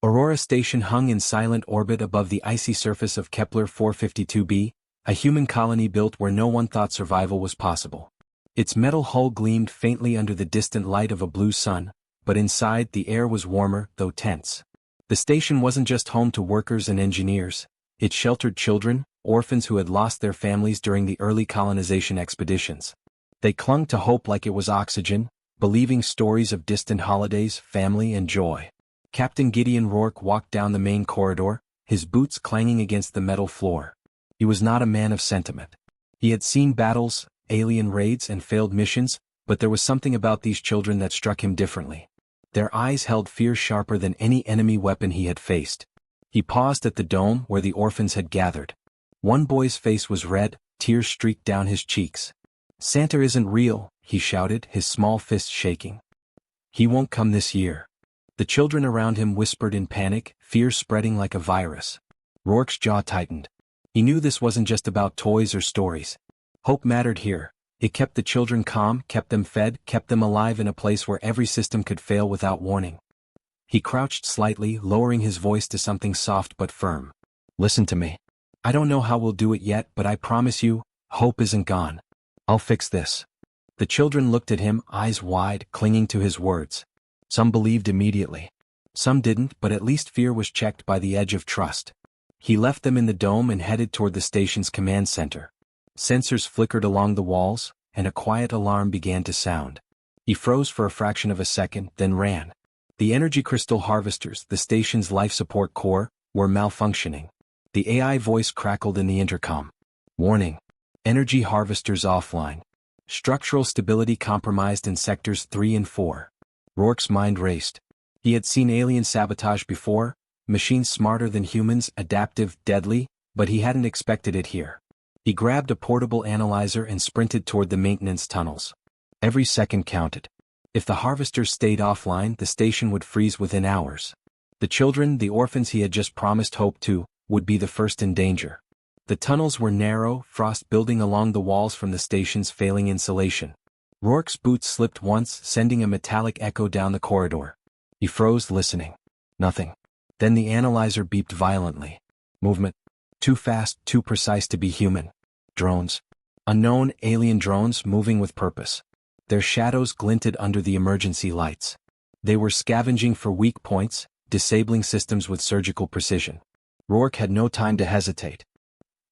Aurora Station hung in silent orbit above the icy surface of Kepler 452b, a human colony built where no one thought survival was possible. Its metal hull gleamed faintly under the distant light of a blue sun, but inside the air was warmer, though tense. The station wasn't just home to workers and engineers, it sheltered children, orphans who had lost their families during the early colonization expeditions. They clung to hope like it was oxygen, believing stories of distant holidays, family, and joy. Captain Gideon Rourke walked down the main corridor, his boots clanging against the metal floor. He was not a man of sentiment. He had seen battles, alien raids, and failed missions, but there was something about these children that struck him differently. Their eyes held fear sharper than any enemy weapon he had faced. He paused at the dome where the orphans had gathered. One boy's face was red, tears streaked down his cheeks. "Santa isn't real," he shouted, his small fist shaking. "He won't come this year." The children around him whispered in panic, fear spreading like a virus. Rourke's jaw tightened. He knew this wasn't just about toys or stories. Hope mattered here. It kept the children calm, kept them fed, kept them alive in a place where every system could fail without warning. He crouched slightly, lowering his voice to something soft but firm. "Listen to me. I don't know how we'll do it yet, but I promise you, hope isn't gone. I'll fix this." The children looked at him, eyes wide, clinging to his words. Some believed immediately. Some didn't, but at least fear was checked by the edge of trust. He left them in the dome and headed toward the station's command center. Sensors flickered along the walls, and a quiet alarm began to sound. He froze for a fraction of a second, then ran. The energy crystal harvesters, the station's life support core, were malfunctioning. The AI voice crackled in the intercom. "Warning. Energy harvesters offline. Structural stability compromised in sectors 3 and 4. Rourke's mind raced. He had seen alien sabotage before, machines smarter than humans, adaptive, deadly, but he hadn't expected it here. He grabbed a portable analyzer and sprinted toward the maintenance tunnels. Every second counted. If the harvesters stayed offline, the station would freeze within hours. The children, the orphans he had just promised hope to, would be the first in danger. The tunnels were narrow, frost building along the walls from the station's failing insulation. Rourke's boots slipped once, sending a metallic echo down the corridor. He froze, listening. Nothing. Then the analyzer beeped violently. Movement. Too fast, too precise to be human. Drones. Unknown, alien drones moving with purpose. Their shadows glinted under the emergency lights. They were scavenging for weak points, disabling systems with surgical precision. Rourke had no time to hesitate.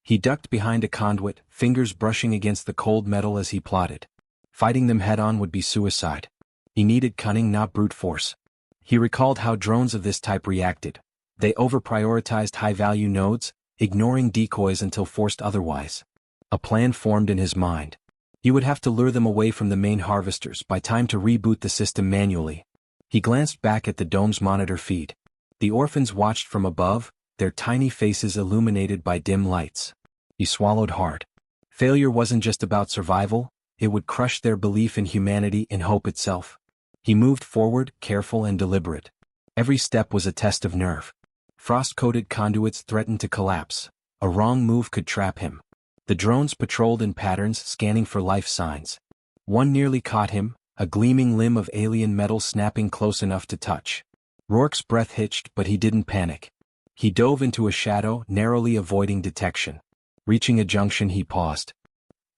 He ducked behind a conduit, fingers brushing against the cold metal as he plotted. Fighting them head-on would be suicide. He needed cunning, not brute force. He recalled how drones of this type reacted. They over-prioritized high-value nodes, ignoring decoys until forced otherwise. A plan formed in his mind. He would have to lure them away from the main harvesters by time to reboot the system manually. He glanced back at the dome's monitor feed. The orphans watched from above, their tiny faces illuminated by dim lights. He swallowed hard. Failure wasn't just about survival, it would crush their belief in humanity and hope itself. He moved forward, careful and deliberate. Every step was a test of nerve. Frost-coated conduits threatened to collapse. A wrong move could trap him. The drones patrolled in patterns, scanning for life signs. One nearly caught him, a gleaming limb of alien metal snapping close enough to touch. Rourke's breath hitched, but he didn't panic. He dove into a shadow, narrowly avoiding detection. Reaching a junction, he paused.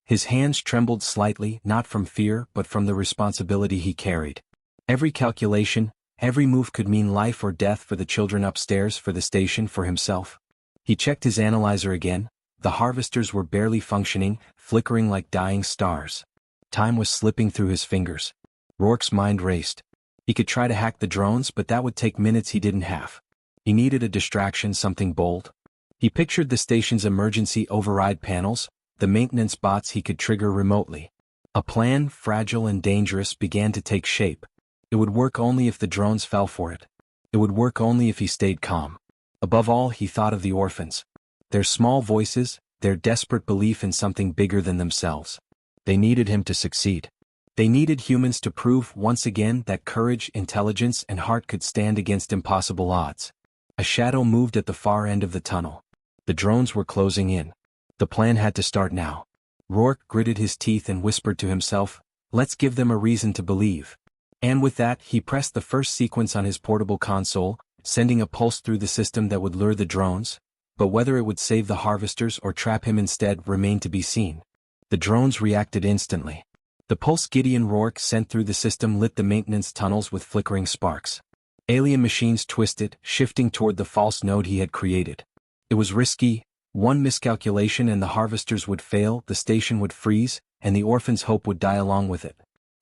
His hands trembled slightly, not from fear, but from the responsibility he carried. Every calculation, every move could mean life or death for the children upstairs, for the station, for himself. He checked his analyzer again. The harvesters were barely functioning, flickering like dying stars. Time was slipping through his fingers. Rourke's mind raced. He could try to hack the drones, but that would take minutes he didn't have. He needed a distraction, something bold. He pictured the station's emergency override panels, the maintenance bots he could trigger remotely. A plan, fragile and dangerous, began to take shape. It would work only if the drones fell for it. It would work only if he stayed calm. Above all, he thought of the orphans. Their small voices, their desperate belief in something bigger than themselves. They needed him to succeed. They needed humans to prove once again that courage, intelligence, and heart could stand against impossible odds. A shadow moved at the far end of the tunnel. The drones were closing in. The plan had to start now. Rourke gritted his teeth and whispered to himself, "Let's give them a reason to believe." And with that, he pressed the first sequence on his portable console, sending a pulse through the system that would lure the drones, but whether it would save the harvesters or trap him instead remained to be seen. The drones reacted instantly. The pulse Gideon Rourke sent through the system lit the maintenance tunnels with flickering sparks. Alien machines twisted, shifting toward the false node he had created. It was risky. One miscalculation and the harvesters would fail, the station would freeze, and the orphans' hope would die along with it.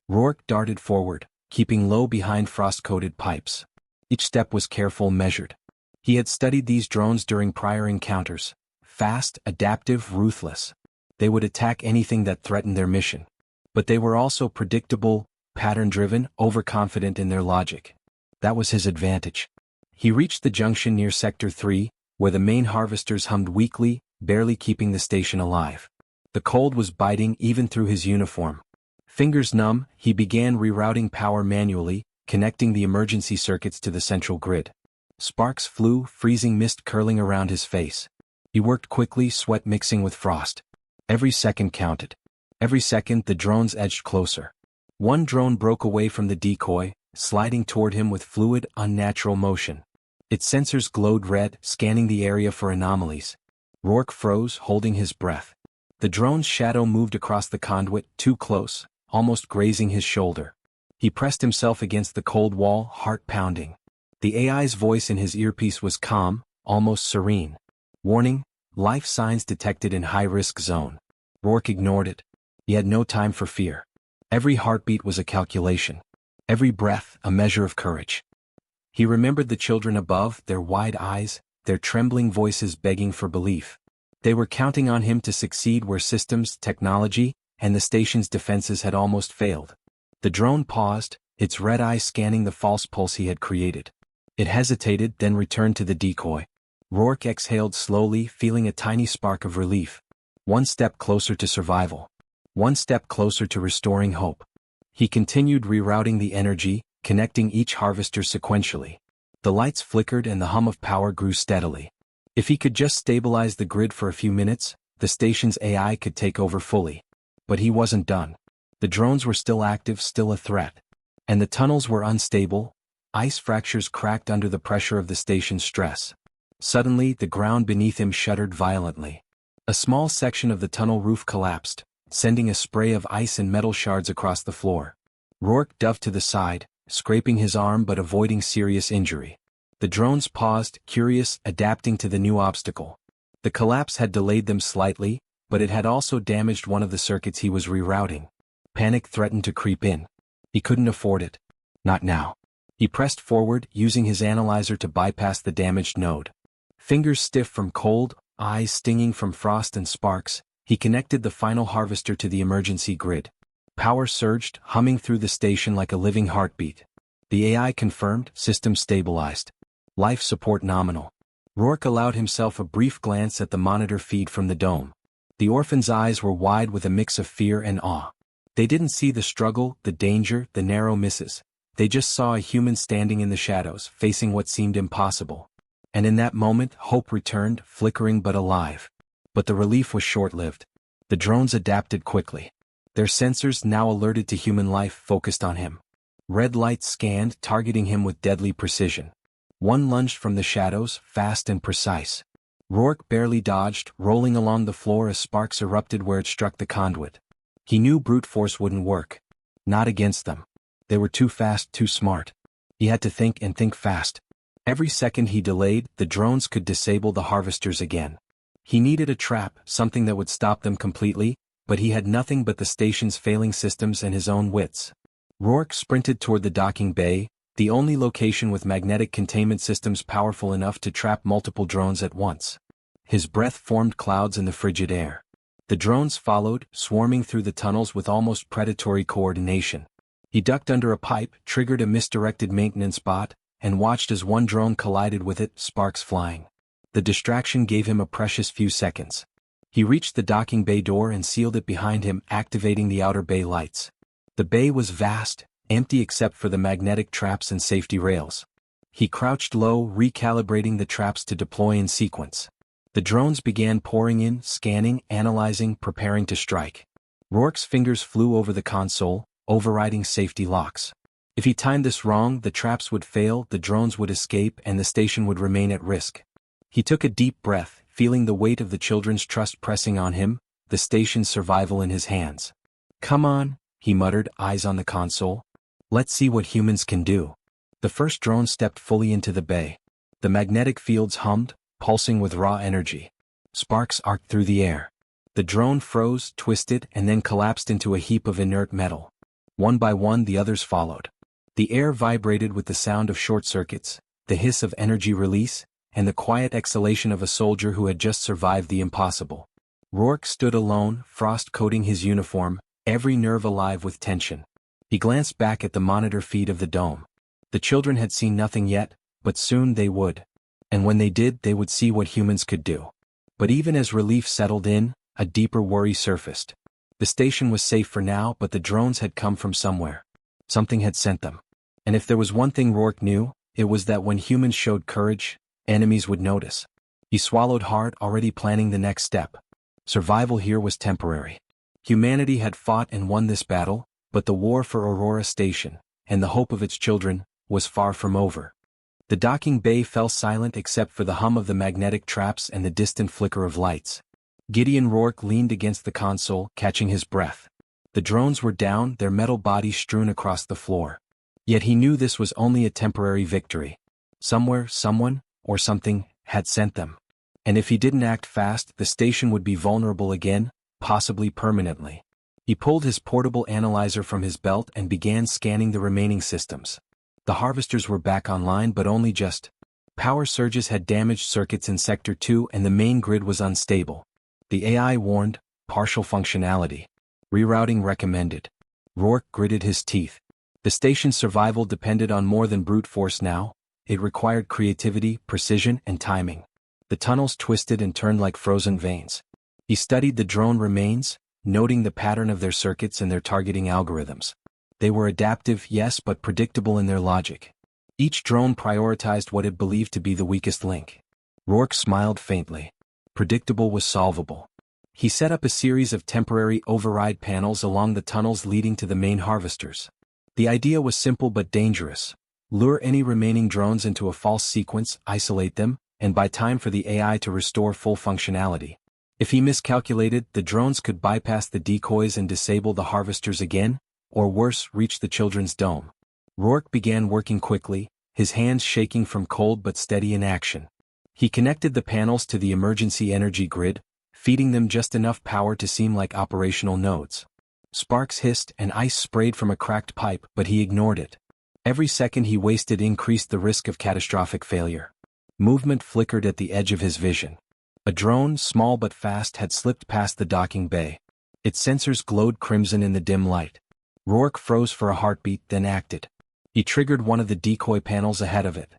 Rourke darted forward, keeping low behind frost-coated pipes. Each step was careful, measured. He had studied these drones during prior encounters. Fast, adaptive, ruthless. They would attack anything that threatened their mission. But they were also predictable, pattern-driven, overconfident in their logic. That was his advantage. He reached the junction near Sector 3, where the main harvesters hummed weakly, barely keeping the station alive. The cold was biting even through his uniform. Fingers numb, he began rerouting power manually, connecting the emergency circuits to the central grid. Sparks flew, freezing mist curling around his face. He worked quickly, sweat mixing with frost. Every second counted. Every second the drones edged closer. One drone broke away from the decoy, sliding toward him with fluid, unnatural motion. Its sensors glowed red, scanning the area for anomalies. Rourke froze, holding his breath. The drone's shadow moved across the conduit, too close, almost grazing his shoulder. He pressed himself against the cold wall, heart pounding. The AI's voice in his earpiece was calm, almost serene. Warning, life signs detected in high-risk zone. Rourke ignored it. He had no time for fear. Every heartbeat was a calculation. Every breath, a measure of courage. He remembered the children above, their wide eyes, their trembling voices begging for belief. They were counting on him to succeed where systems, technology, and the station's defenses had almost failed. The drone paused, its red eye scanning the false pulse he had created. It hesitated, then returned to the decoy. Rourke exhaled slowly, feeling a tiny spark of relief. One step closer to survival. One step closer to restoring hope. He continued rerouting the energy, connecting each harvester sequentially. The lights flickered and the hum of power grew steadily. If he could just stabilize the grid for a few minutes, the station's AI could take over fully. But he wasn't done. The drones were still active, still a threat. And the tunnels were unstable. Ice fractures cracked under the pressure of the station's stress. Suddenly, the ground beneath him shuddered violently. A small section of the tunnel roof collapsed, sending a spray of ice and metal shards across the floor. Rourke dove to the side, scraping his arm but avoiding serious injury. The drones paused, curious, adapting to the new obstacle. The collapse had delayed them slightly, but it had also damaged one of the circuits he was rerouting. Panic threatened to creep in. He couldn't afford it. Not now. He pressed forward, using his analyzer to bypass the damaged node. Fingers stiff from cold, eyes stinging from frost and sparks, he connected the final harvester to the emergency grid. Power surged, humming through the station like a living heartbeat. The AI confirmed, system stabilized. Life support nominal. Rourke allowed himself a brief glance at the monitor feed from the dome. The orphan's eyes were wide with a mix of fear and awe. They didn't see the struggle, the danger, the narrow misses. They just saw a human standing in the shadows, facing what seemed impossible. And in that moment, hope returned, flickering but alive. But the relief was short-lived. The drones adapted quickly. Their sensors, now alerted to human life, focused on him. Red lights scanned, targeting him with deadly precision. One lunged from the shadows, fast and precise. Rourke barely dodged, rolling along the floor as sparks erupted where it struck the conduit. He knew brute force wouldn't work. Not against them. They were too fast, too smart. He had to think and think fast. Every second he delayed, the drones could disable the harvesters again. He needed a trap, something that would stop them completely, but he had nothing but the station's failing systems and his own wits. Rourke sprinted toward the docking bay, the only location with magnetic containment systems powerful enough to trap multiple drones at once. His breath formed clouds in the frigid air. The drones followed, swarming through the tunnels with almost predatory coordination. He ducked under a pipe, triggered a misdirected maintenance bot, and watched as one drone collided with it, sparks flying. The distraction gave him a precious few seconds. He reached the docking bay door and sealed it behind him, activating the outer bay lights. The bay was vast, empty except for the magnetic traps and safety rails. He crouched low, recalibrating the traps to deploy in sequence. The drones began pouring in, scanning, analyzing, preparing to strike. Rourke's fingers flew over the console, overriding safety locks. If he timed this wrong, the traps would fail, the drones would escape, and the station would remain at risk. He took a deep breath, feeling the weight of the children's trust pressing on him, the station's survival in his hands. "Come on," he muttered, eyes on the console. "Let's see what humans can do." The first drone stepped fully into the bay. The magnetic fields hummed, pulsing with raw energy. Sparks arced through the air. The drone froze, twisted, and then collapsed into a heap of inert metal. One by one the others followed. The air vibrated with the sound of short circuits, the hiss of energy release, and the quiet exhalation of a soldier who had just survived the impossible. Rourke stood alone, frost coating his uniform, every nerve alive with tension. He glanced back at the monitor feed of the dome. The children had seen nothing yet, but soon they would. And when they did, they would see what humans could do. But even as relief settled in, a deeper worry surfaced. The station was safe for now, but the drones had come from somewhere. Something had sent them. And if there was one thing Rourke knew, it was that when humans showed courage, enemies would notice. He swallowed hard, already planning the next step. Survival here was temporary. Humanity had fought and won this battle, but the war for Aurora Station, and the hope of its children, was far from over. The docking bay fell silent except for the hum of the magnetic traps and the distant flicker of lights. Gideon Rourke leaned against the console, catching his breath. The drones were down, their metal bodies strewn across the floor. Yet he knew this was only a temporary victory. Somewhere, someone, or something, had sent them. And if he didn't act fast, the station would be vulnerable again, possibly permanently. He pulled his portable analyzer from his belt and began scanning the remaining systems. The harvesters were back online, but only just. Power surges had damaged circuits in Sector 2 and the main grid was unstable. The AI warned, partial functionality. Rerouting recommended. Rourke gritted his teeth. The station's survival depended on more than brute force now. It required creativity, precision, and timing. The tunnels twisted and turned like frozen veins. He studied the drone remains, noting the pattern of their circuits and their targeting algorithms. They were adaptive, yes, but predictable in their logic. Each drone prioritized what it believed to be the weakest link. Rourke smiled faintly. Predictable was solvable. He set up a series of temporary override panels along the tunnels leading to the main harvesters. The idea was simple but dangerous. Lure any remaining drones into a false sequence, isolate them, and buy time for the AI to restore full functionality. If he miscalculated, the drones could bypass the decoys and disable the harvesters again, or worse, reach the children's dome. Rourke began working quickly, his hands shaking from cold but steady inaction. He connected the panels to the emergency energy grid, feeding them just enough power to seem like operational nodes. Sparks hissed and ice sprayed from a cracked pipe, but he ignored it. Every second he wasted increased the risk of catastrophic failure. Movement flickered at the edge of his vision. A drone, small but fast, had slipped past the docking bay. Its sensors glowed crimson in the dim light. Rourke froze for a heartbeat, then acted. He triggered one of the decoy panels ahead of it.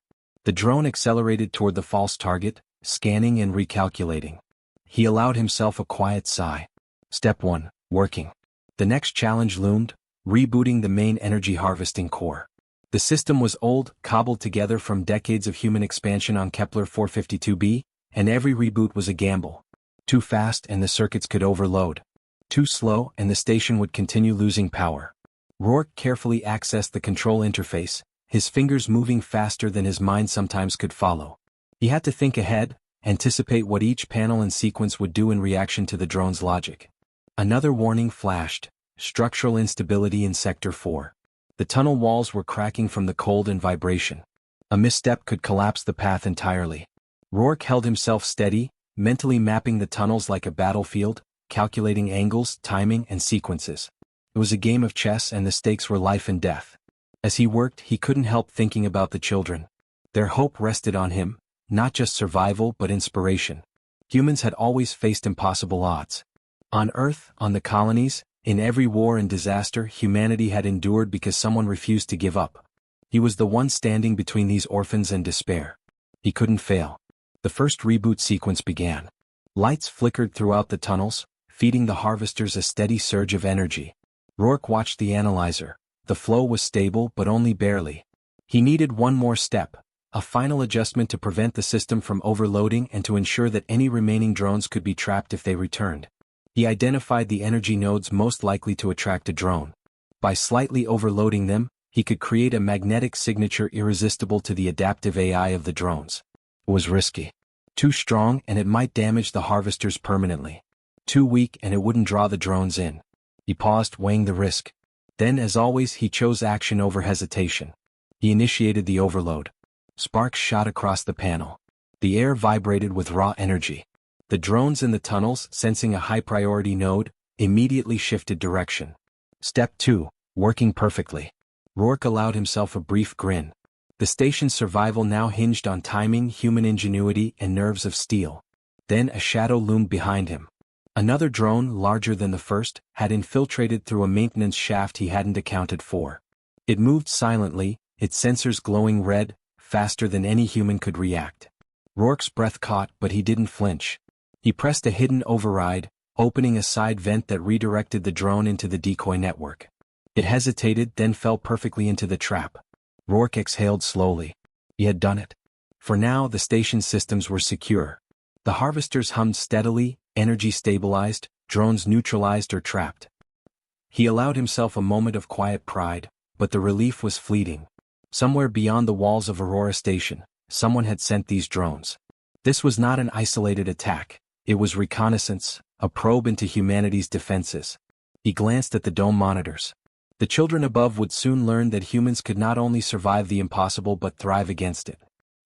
The drone accelerated toward the false target, scanning and recalculating. He allowed himself a quiet sigh. Step 1, working. The next challenge loomed, rebooting the main energy harvesting core. The system was old, cobbled together from decades of human expansion on Kepler 452b, and every reboot was a gamble. Too fast and the circuits could overload. Too slow and the station would continue losing power. Rourke carefully accessed the control interface, his fingers moving faster than his mind sometimes could follow. He had to think ahead, anticipate what each panel and sequence would do in reaction to the drone's logic. Another warning flashed: structural instability in Sector 4. The tunnel walls were cracking from the cold and vibration. A misstep could collapse the path entirely. Rourke held himself steady, mentally mapping the tunnels like a battlefield, calculating angles, timing, and sequences. It was a game of chess and the stakes were life and death. As he worked, he couldn't help thinking about the children. Their hope rested on him, not just survival but inspiration. Humans had always faced impossible odds. On Earth, on the colonies, in every war and disaster humanity had endured because someone refused to give up. He was the one standing between these orphans and despair. He couldn't fail. The first reboot sequence began. Lights flickered throughout the tunnels, feeding the harvesters a steady surge of energy. Rourke watched the analyzer. The flow was stable but only barely. He needed one more step, a final adjustment to prevent the system from overloading and to ensure that any remaining drones could be trapped if they returned. He identified the energy nodes most likely to attract a drone. By slightly overloading them, He could create a magnetic signature irresistible to the adaptive AI of the drones. It was risky. Too strong and it might damage the harvesters permanently. Too weak and it wouldn't draw the drones in. He paused, weighing the risk. Then, as always, he chose action over hesitation. He initiated the overload. Sparks shot across the panel. The air vibrated with raw energy. The drones in the tunnels, sensing a high-priority node, immediately shifted direction. Step 2. Working perfectly. Rourke allowed himself a brief grin. The station's survival now hinged on timing, human ingenuity, and nerves of steel. Then a shadow loomed behind him. Another drone, larger than the first, had infiltrated through a maintenance shaft he hadn't accounted for. It moved silently, its sensors glowing red, faster than any human could react. Rourke's breath caught, but he didn't flinch. He pressed a hidden override, opening a side vent that redirected the drone into the decoy network. It hesitated, then fell perfectly into the trap. Rourke exhaled slowly. He had done it. For now, the station's systems were secure. The harvesters hummed steadily, energy stabilized, drones neutralized or trapped. He allowed himself a moment of quiet pride, but the relief was fleeting. Somewhere beyond the walls of Aurora Station, someone had sent these drones. This was not an isolated attack. It was reconnaissance, a probe into humanity's defenses. He glanced at the dome monitors. The children above would soon learn that humans could not only survive the impossible but thrive against it.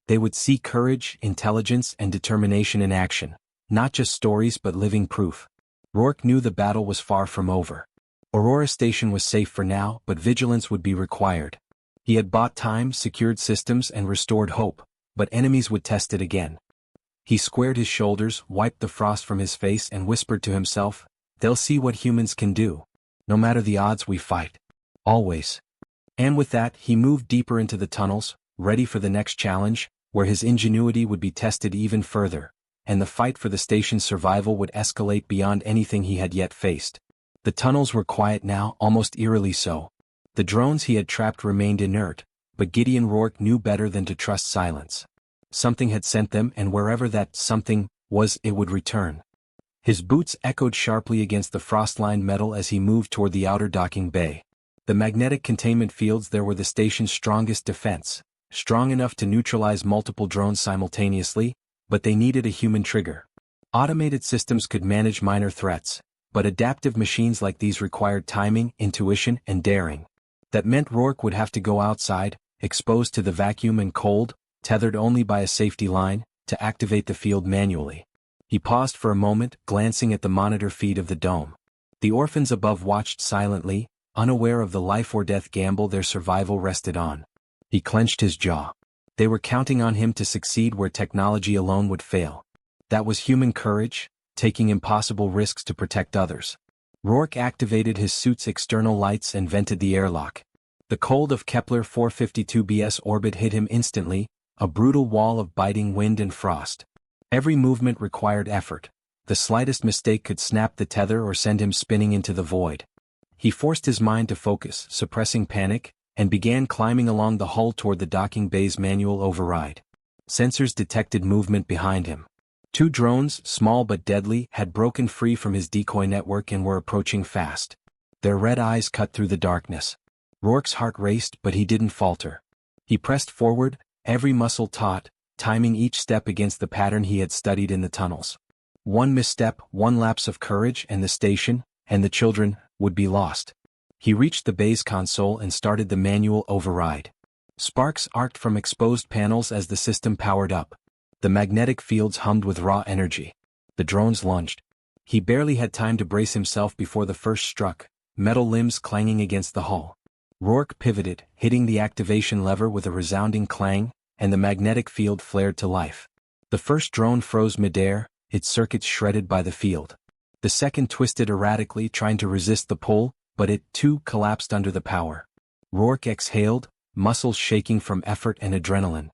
They would see courage, intelligence, and determination in action, not just stories but living proof. Rourke knew the battle was far from over. Aurora Station was safe for now, but vigilance would be required. He had bought time, secured systems, and restored hope, but enemies would test it again. He squared his shoulders, wiped the frost from his face, and whispered to himself, "They'll see what humans can do. No matter the odds, we fight. Always." And with that, he moved deeper into the tunnels, ready for the next challenge, where his ingenuity would be tested even further, and the fight for the station's survival would escalate beyond anything he had yet faced. The tunnels were quiet now, almost eerily so. The drones he had trapped remained inert, but Gideon Rourke knew better than to trust silence. Something had sent them, and wherever that something was, it would return. His boots echoed sharply against the frost-lined metal as he moved toward the outer docking bay. The magnetic containment fields there were the station's strongest defense, strong enough to neutralize multiple drones simultaneously, but they needed a human trigger. Automated systems could manage minor threats, but adaptive machines like these required timing, intuition, and daring. That meant Rourke would have to go outside, exposed to the vacuum and cold, tethered only by a safety line, to activate the field manually. He paused for a moment, glancing at the monitor feed of the dome. The orphans above watched silently, unaware of the life-or-death gamble their survival rested on. He clenched his jaw. They were counting on him to succeed where technology alone would fail. That was human courage, taking impossible risks to protect others. Rourke activated his suit's external lights and vented the airlock. The cold of Kepler 452b's orbit hit him instantly, a brutal wall of biting wind and frost. Every movement required effort. The slightest mistake could snap the tether or send him spinning into the void. He forced his mind to focus, suppressing panic, and began climbing along the hull toward the docking bay's manual override. Sensors detected movement behind him. 2 drones, small but deadly, had broken free from his decoy network and were approaching fast. Their red eyes cut through the darkness. Rourke's heart raced, but he didn't falter. He pressed forward, every muscle taut, timing each step against the pattern he had studied in the tunnels. One misstep, one lapse of courage, and the station, and the children, would be lost. He reached the bay's console and started the manual override. Sparks arced from exposed panels as the system powered up. The magnetic fields hummed with raw energy. The drones lunged. He barely had time to brace himself before the first struck, metal limbs clanging against the hull. Rourke pivoted, hitting the activation lever with a resounding clang, and the magnetic field flared to life. The first drone froze midair, its circuits shredded by the field. The second twisted erratically, trying to resist the pull, but it, too, collapsed under the power. Rourke exhaled, muscles shaking from effort and adrenaline.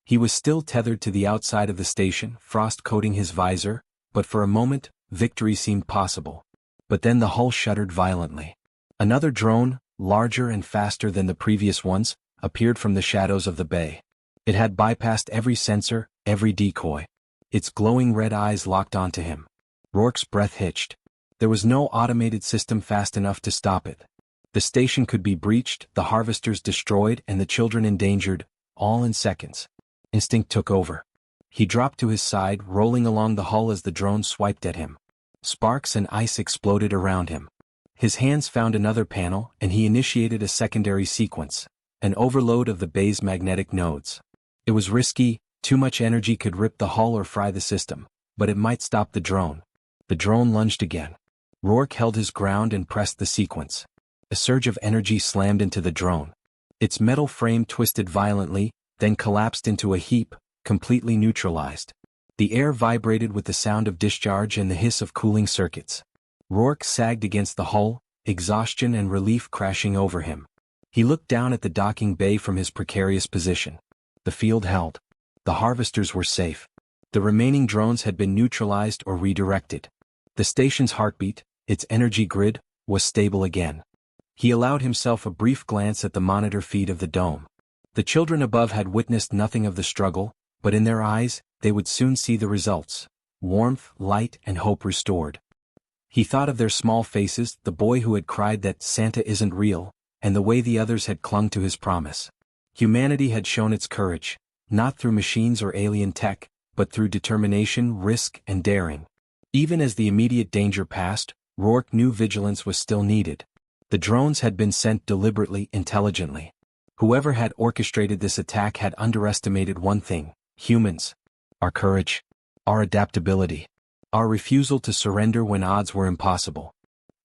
He was still tethered to the outside of the station, frost coating his visor, but for a moment, victory seemed possible. But then the hull shuddered violently. Another drone, larger and faster than the previous ones, appeared from the shadows of the bay. It had bypassed every sensor, every decoy. Its glowing red eyes locked onto him. Rourke's breath hitched. There was no automated system fast enough to stop it. The station could be breached, the harvesters destroyed, and the children endangered, all in seconds. Instinct took over. He dropped to his side, rolling along the hull as the drone swiped at him. Sparks and ice exploded around him. His hands found another panel, and he initiated a secondary sequence, an overload of the bay's magnetic nodes. It was risky, too much energy could rip the hull or fry the system, but it might stop the drone. The drone lunged again. Rourke held his ground and pressed the sequence. A surge of energy slammed into the drone. Its metal frame twisted violently, then collapsed into a heap, completely neutralized. The air vibrated with the sound of discharge and the hiss of cooling circuits. Rourke sagged against the hull, exhaustion and relief crashing over him. He looked down at the docking bay from his precarious position. The field held. The harvesters were safe. The remaining drones had been neutralized or redirected. The station's heartbeat, its energy grid, was stable again. He allowed himself a brief glance at the monitor feed of the dome. The children above had witnessed nothing of the struggle, but in their eyes, they would soon see the results. Warmth, light, and hope restored. He thought of their small faces, the boy who had cried that Santa isn't real, and the way the others had clung to his promise. Humanity had shown its courage, not through machines or alien tech, but through determination, risk, and daring. Even as the immediate danger passed, Rourke knew vigilance was still needed. The drones had been sent deliberately, intelligently. Whoever had orchestrated this attack had underestimated one thing: humans. Our courage. Our adaptability. Our refusal to surrender when odds were impossible.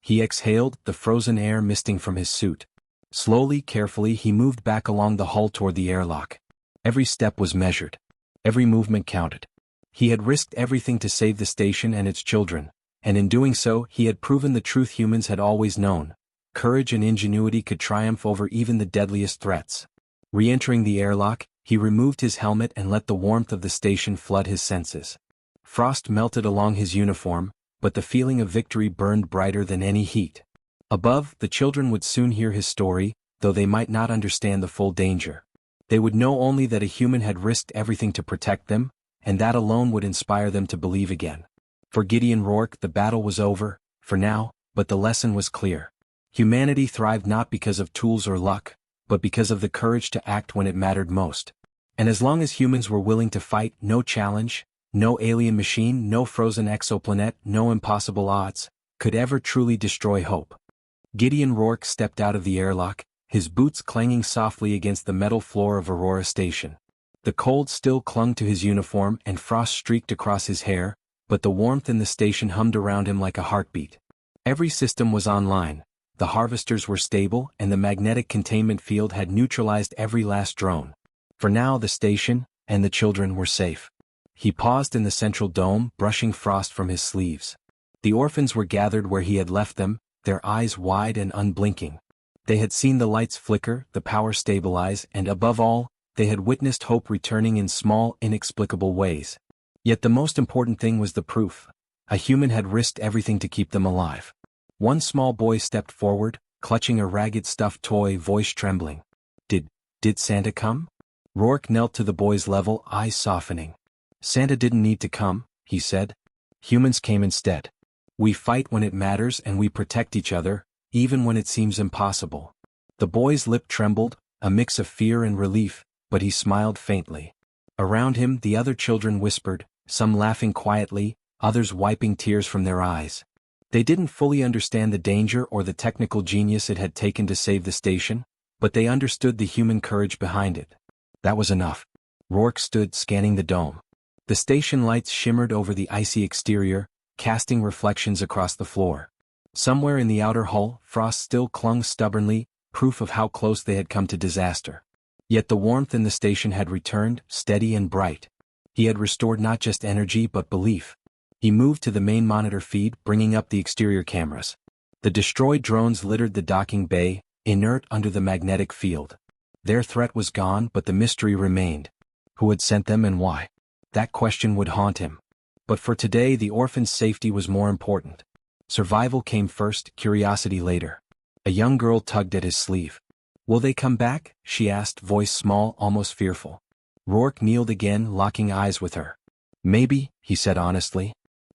He exhaled, the frozen air misting from his suit. Slowly, carefully, he moved back along the hull toward the airlock. Every step was measured. Every movement counted. He had risked everything to save the station and its children, and in doing so, he had proven the truth humans had always known. Courage and ingenuity could triumph over even the deadliest threats. Re-entering the airlock, he removed his helmet and let the warmth of the station flood his senses. Frost melted along his uniform, but the feeling of victory burned brighter than any heat. Above, the children would soon hear his story, though they might not understand the full danger. They would know only that a human had risked everything to protect them, and that alone would inspire them to believe again. For Gideon Rourke, the battle was over, for now, but the lesson was clear. Humanity thrived not because of tools or luck, but because of the courage to act when it mattered most. And as long as humans were willing to fight, no challenge, no alien machine, no frozen exoplanet, no impossible odds, could ever truly destroy hope. Gideon Rourke stepped out of the airlock, his boots clanging softly against the metal floor of Aurora Station. The cold still clung to his uniform and frost streaked across his hair, but the warmth in the station hummed around him like a heartbeat. Every system was online, the harvesters were stable, and the magnetic containment field had neutralized every last drone. For now the station, and the children were safe. He paused in the central dome, brushing frost from his sleeves. The orphans were gathered where he had left them, their eyes wide and unblinking. They had seen the lights flicker, the power stabilize, and above all, they had witnessed hope returning in small, inexplicable ways. Yet the most important thing was the proof. A human had risked everything to keep them alive. One small boy stepped forward, clutching a ragged stuffed toy, voice trembling. Did Santa come? Rourke knelt to the boy's level, eyes softening. Santa didn't need to come, he said. Humans came instead. We fight when it matters and we protect each other, even when it seems impossible. The boy's lip trembled, a mix of fear and relief, but he smiled faintly. Around him the other children whispered, some laughing quietly, others wiping tears from their eyes. They didn't fully understand the danger or the technical genius it had taken to save the station, but they understood the human courage behind it. That was enough. Rourke stood scanning the dome. The station lights shimmered over the icy exterior, casting reflections across the floor. Somewhere in the outer hull, frost still clung stubbornly, proof of how close they had come to disaster. Yet the warmth in the station had returned, steady and bright. He had restored not just energy but belief. He moved to the main monitor feed, bringing up the exterior cameras. The destroyed drones littered the docking bay, inert under the magnetic field. Their threat was gone, but the mystery remained. Who had sent them and why? That question would haunt him. But for today the orphan's safety was more important. Survival came first, curiosity later. A young girl tugged at his sleeve. Will they come back? She asked, voice small, almost fearful. Rourke kneeled again, locking eyes with her. Maybe, he said honestly.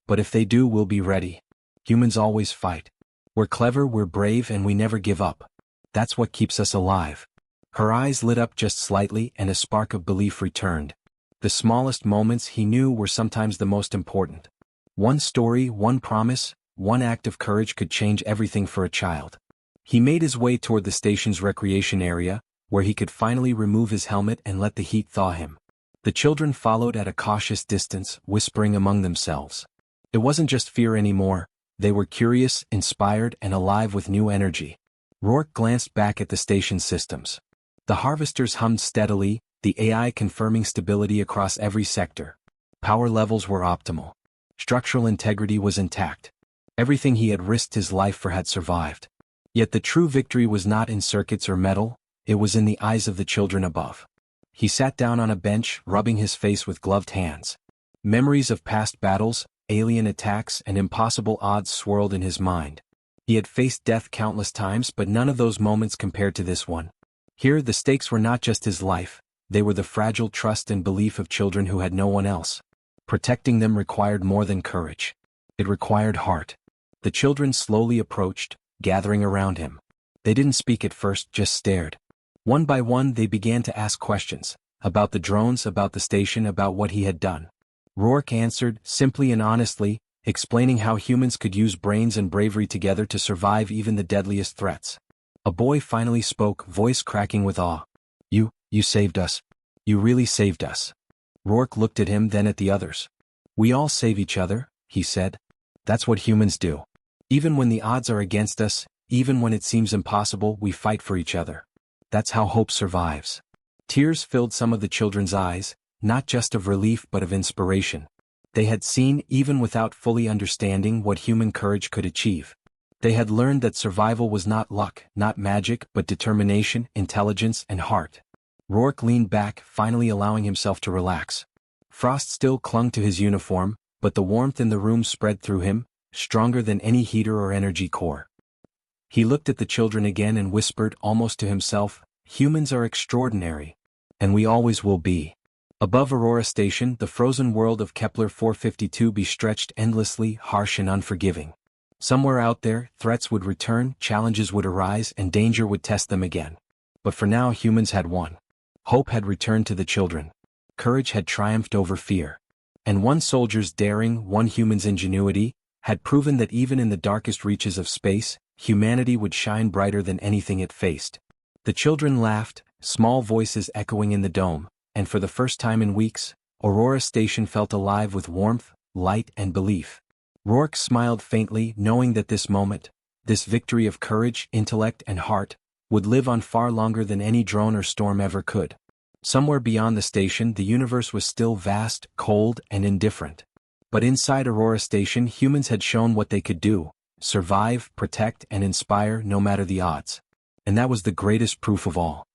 But if they do, we'll be ready. Humans always fight. We're clever, we're brave, and we never give up. That's what keeps us alive. Her eyes lit up just slightly and a spark of belief returned. The smallest moments he knew were sometimes the most important. One story, one promise, one act of courage could change everything for a child. He made his way toward the station's recreation area, where he could finally remove his helmet and let the heat thaw him. The children followed at a cautious distance, whispering among themselves. It wasn't just fear anymore, they were curious, inspired, and alive with new energy. Rourke glanced back at the station systems. The harvesters hummed steadily, the AI confirming stability across every sector. Power levels were optimal. Structural integrity was intact. Everything he had risked his life for had survived. Yet the true victory was not in circuits or metal, it was in the eyes of the children above. He sat down on a bench, rubbing his face with gloved hands. Memories of past battles, alien attacks, and impossible odds swirled in his mind. He had faced death countless times, but none of those moments compared to this one. Here, the stakes were not just his life, they were the fragile trust and belief of children who had no one else. Protecting them required more than courage. It required heart. The children slowly approached, gathering around him. They didn't speak at first, just stared. One by one they began to ask questions, about the drones, about the station, about what he had done. Rourke answered, simply and honestly, explaining how humans could use brains and bravery together to survive even the deadliest threats. A boy finally spoke, voice cracking with awe. You saved us. You really saved us." Rourke looked at him, then at the others. "We all save each other," he said. "That's what humans do. Even when the odds are against us, even when it seems impossible, we fight for each other. That's how hope survives." Tears filled some of the children's eyes, not just of relief but of inspiration. They had seen, even without fully understanding, what human courage could achieve. They had learned that survival was not luck, not magic, but determination, intelligence, and heart. Rourke leaned back, finally allowing himself to relax. Frost still clung to his uniform, but the warmth in the room spread through him, stronger than any heater or energy core. He looked at the children again and whispered, almost to himself, "Humans are extraordinary. And we always will be." Above Aurora Station, the frozen world of Kepler 452b stretched endlessly, harsh and unforgiving. Somewhere out there, threats would return, challenges would arise, and danger would test them again. But for now, humans had won. Hope had returned to the children. Courage had triumphed over fear. And one soldier's daring, one human's ingenuity, had proven that even in the darkest reaches of space, humanity would shine brighter than anything it faced. The children laughed, small voices echoing in the dome, and for the first time in weeks, Aurora Station felt alive with warmth, light, and belief. Rourke smiled faintly, knowing that this moment, this victory of courage, intellect, and heart, would live on far longer than any drone or storm ever could. Somewhere beyond the station, the universe was still vast, cold, and indifferent. But inside Aurora Station, humans had shown what they could do: survive, protect, and inspire no matter the odds. And that was the greatest proof of all.